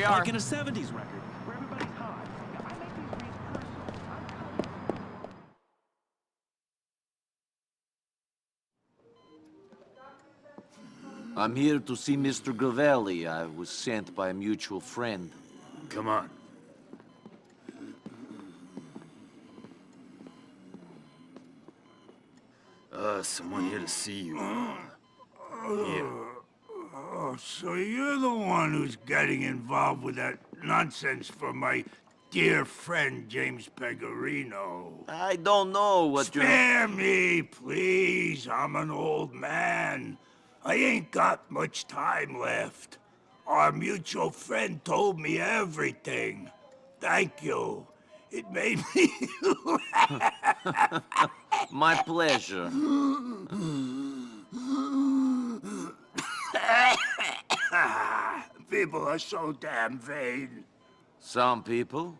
we are. Like in a 70s record, where everybody's high. Now, I make these reads personal. I'm here to see Mr. Gravelli. I was sent by a mutual friend. Come on. Someone here to see you. Yeah. Oh, so you're the one who's getting involved with that nonsense for my dear friend James Pegorino. I don't know what you're... Spare me, please. I'm an old man. I ain't got much time left. Our mutual friend told me everything. Thank you. It made me laugh. My pleasure. People are so damn vain. Some people.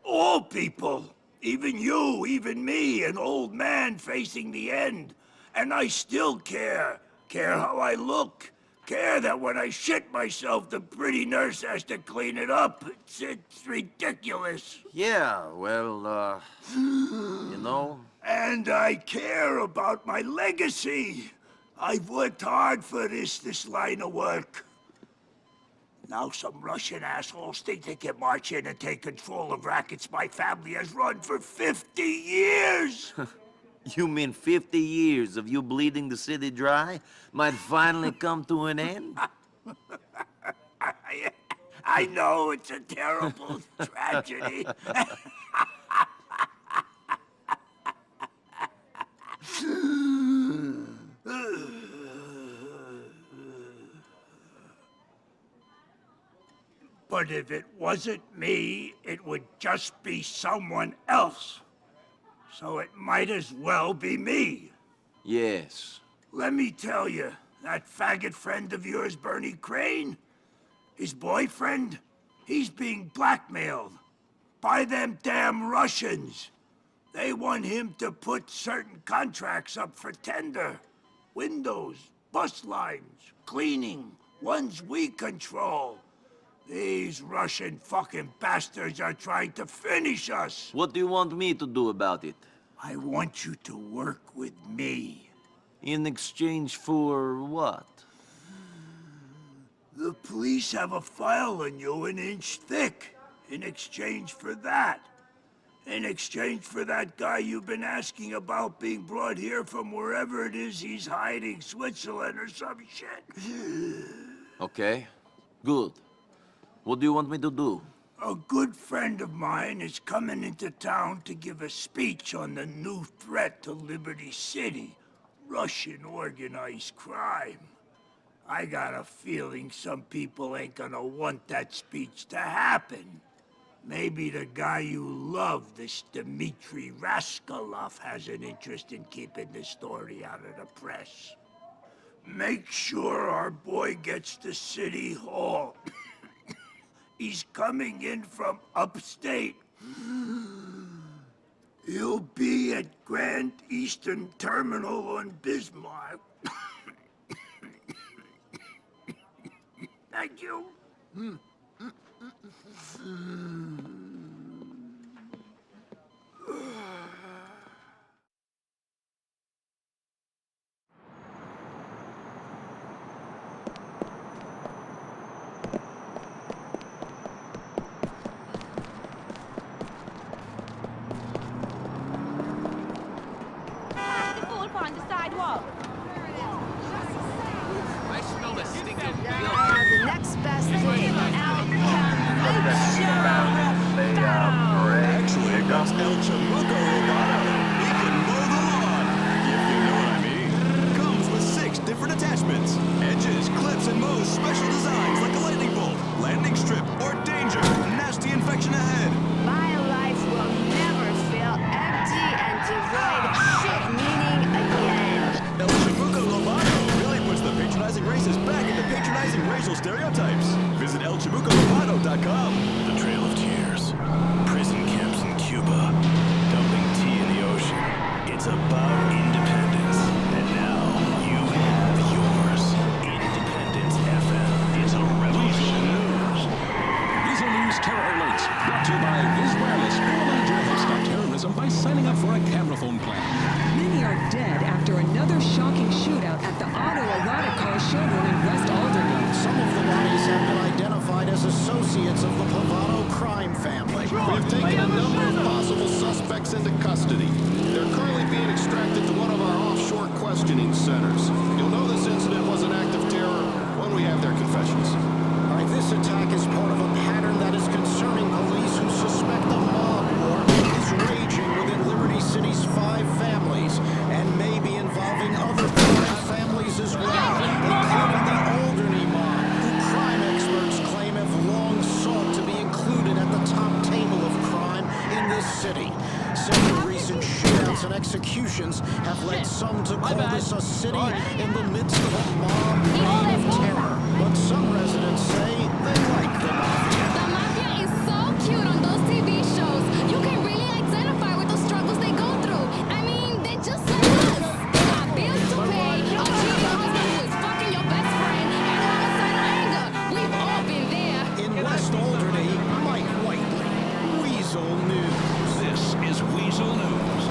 All people. Even you, even me, an old man facing the end. And I still care. Care how I look. Care that when I shit myself, the pretty nurse has to clean it up. It's ridiculous. Yeah, well, you know... And I care about my legacy. I've worked hard for this line of work. Now some Russian assholes think they can march in and take control of rackets my family has run for 50 years! You mean 50 years of you bleeding the city dry might finally come to an end? I know it's a terrible tragedy. But if it wasn't me, it would just be someone else. So it might as well be me. Yes. Let me tell you, that faggot friend of yours, Bernie Crane, his boyfriend, he's being blackmailed by them damn Russians. They want him to put certain contracts up for tender. Windows, bus lines, cleaning, ones we control. These Russian fucking bastards are trying to finish us. What do you want me to do about it? I want you to work with me. In exchange for what? The police have a file on you an inch thick. In exchange for that. In exchange for that guy you've been asking about being brought here from wherever it is he's hiding, Switzerland or some shit. Okay, good. What do you want me to do? A good friend of mine is coming into town to give a speech on the new threat to Liberty City, Russian organized crime. I got a feeling some people ain't gonna want that speech to happen. Maybe the guy you love, this Dmitri Raskolov, has an interest in keeping the story out of the press. Make sure our boy gets to City Hall. He's coming in from upstate. He'll be at Grand Eastern Terminal on Bismarck. Thank you. On the sidewalk. I smell the stink of The next best thing out Actually, it comes El Chamuco Roboto. He can mow the lawn, if you know what I mean. Comes with 6 different attachments. Edges, clips, and mows special designs like a lightning bolt, landing strip, or danger. Nasty infection ahead. My life will never feel empty and devoid of shit meaning again. El Chamuco Roboto really puts the patronizing races back into patronizing racial stereotypes. Visit elchamucoroboto.com. The Trail of Tears. Prison camps in Cuba. Dumping tea in the ocean. It's about independence. And now, you have yours. Independence FM. It's a revolution. associates of the Pavano crime family. We've taken a number of possible suspects into custody. They're currently being extracted to one of our offshore questioning centers. You'll know this incident was an act of terror when we have their confessions. All right, this attack is part of a pattern that is concerning police who suspect a mob war is raging within Liberty City's 5 families and may be involving other crime families as well, including the Alderney mob, who crime experts claim have long sought to be included at the top table of crime in this city. Several recent shootouts and executions have led some to call this a city in the midst of a mob reign of terror. But some residents say they like the mafia. The mafia is so cute on those TV shows. You can really identify with the struggles they go through. I mean, they're just like us. They got bills to pay, a cheating husband who is fucking your best friend, and homicidal anger. We've all been there. In West Alderney, Mike Whiteley, Weasel News. This is Weasel News.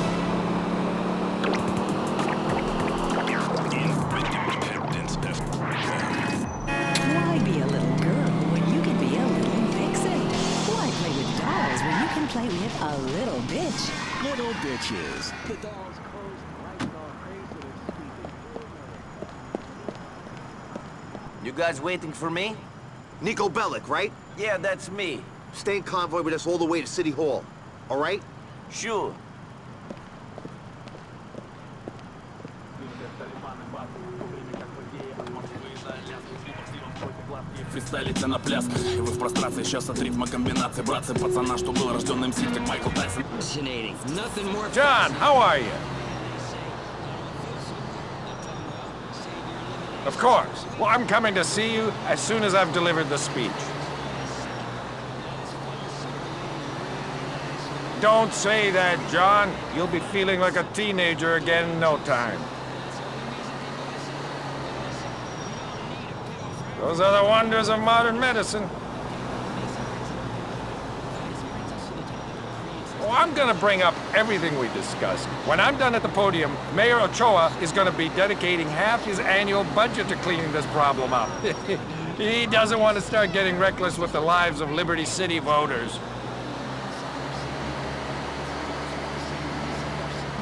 Independence FM. Why be a little girl when you can be a little vixen? Why play with dolls when you can play with a little bitch? Little bitches. You guys waiting for me? Nico Bellic, right? Yeah, that's me. Stay in convoy with us all the way to City Hall. All right? Sure. Фристайлите на пляс, и вы в прострации сейчас от ритма комбинации. Братцы, пацана, что был рожденным МС, как Майкл Тайсон. John, how are you? Of course. Well, I'm coming to see you as soon as I've delivered the speech. Don't say that, John. You'll be feeling like a teenager again in no time. Those are the wonders of modern medicine. Oh, I'm gonna bring up everything we discussed. When I'm done at the podium, Mayor Ochoa is gonna be dedicating half his annual budget to cleaning this problem up. He doesn't want to start getting reckless with the lives of Liberty City voters.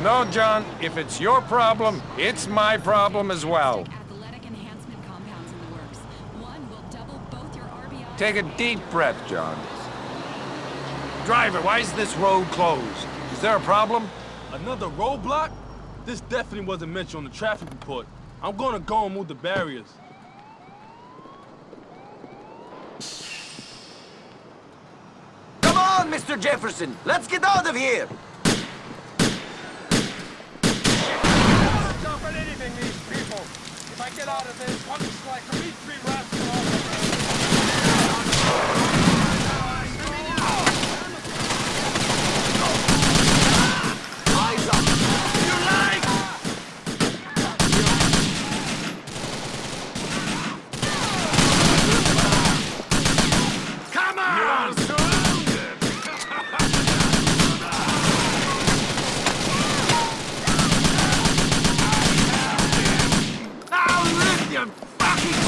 No, John, if it's your problem, it's my problem as well. Athletic enhancement compounds in the works. One will double both your RBI. Take a deep breath, John. Driver, why is this road closed? Is there a problem? Another roadblock? This definitely wasn't mentioned on the traffic report. I'm gonna go and move the barriers. Come on, Mr. Jefferson. Let's get out of here. Stop at anything, these people. If I get out of this, one like a meat tree wraps it all Eyes up. You like? Come on! You're surrounded! I'll lift you fucking...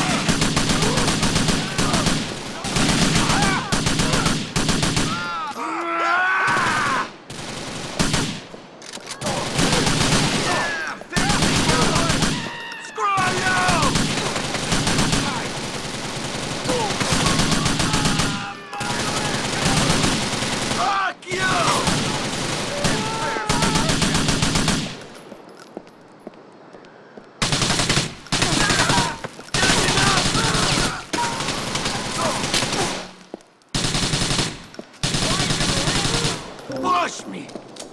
Push me!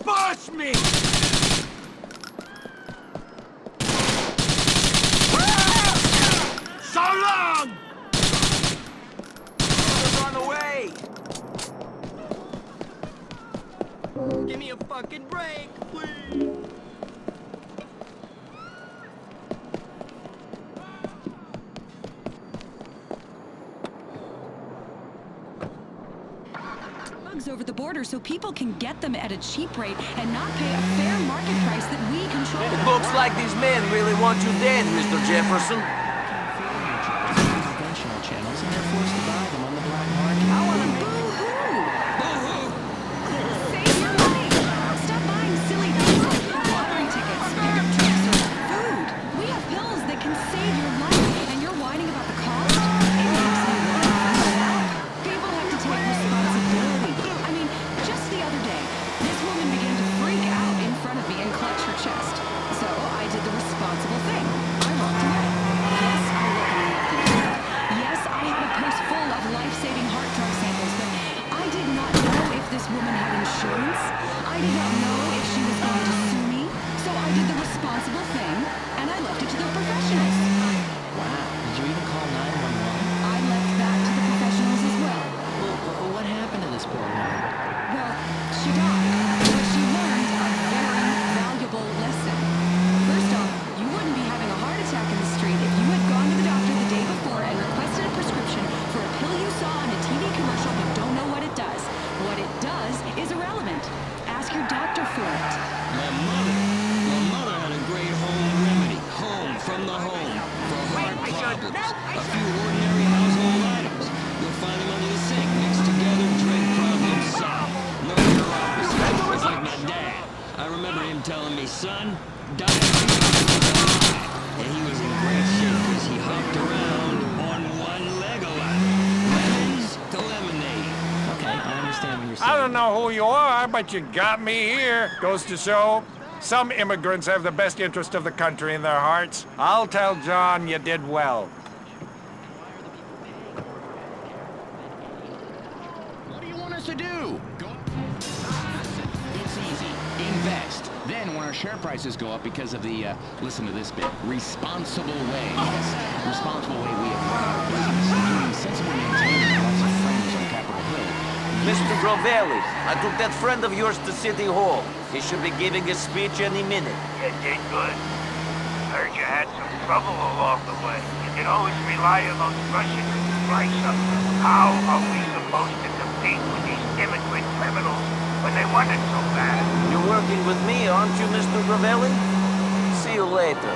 Push me! So long! Run away! Give me a fucking break, please! Over the border so people can get them at a cheap rate and not pay a fair market price that we control. It looks like these men really want you dead, Mr. Jefferson. Conventional channels and they're forced to buy them on the black market. Our works. A few ordinary household items. You'll find them under the sink, mixed together, dread problems solved. No bureaucracy. It's like my dad. I remember him telling me, son, diet and he was in great shape because he hopped around on one leg a lot. Lemons to lemonade. Okay, I understand what you're saying. I don't know who you are, but you got me here. Goes to show, some immigrants have the best interest of the country in their hearts. I'll tell John you did well. What do you want us to do? It's easy. Invest. Then when our share prices go up because of the, listen to this bit, responsible way. Yes, responsible way we have run our business, including sensible maintaining lots of friends on Capitol Hill. Mr. Grovelli, I took that friend of yours to City Hall. He should be giving a speech any minute. You did good. Heard you had some trouble along the way. You can always rely on those Russians to price up. How are we supposed to compete with these immigrant criminals when they want it so bad? You're working with me, aren't you, Mr. Grovelli? See you later.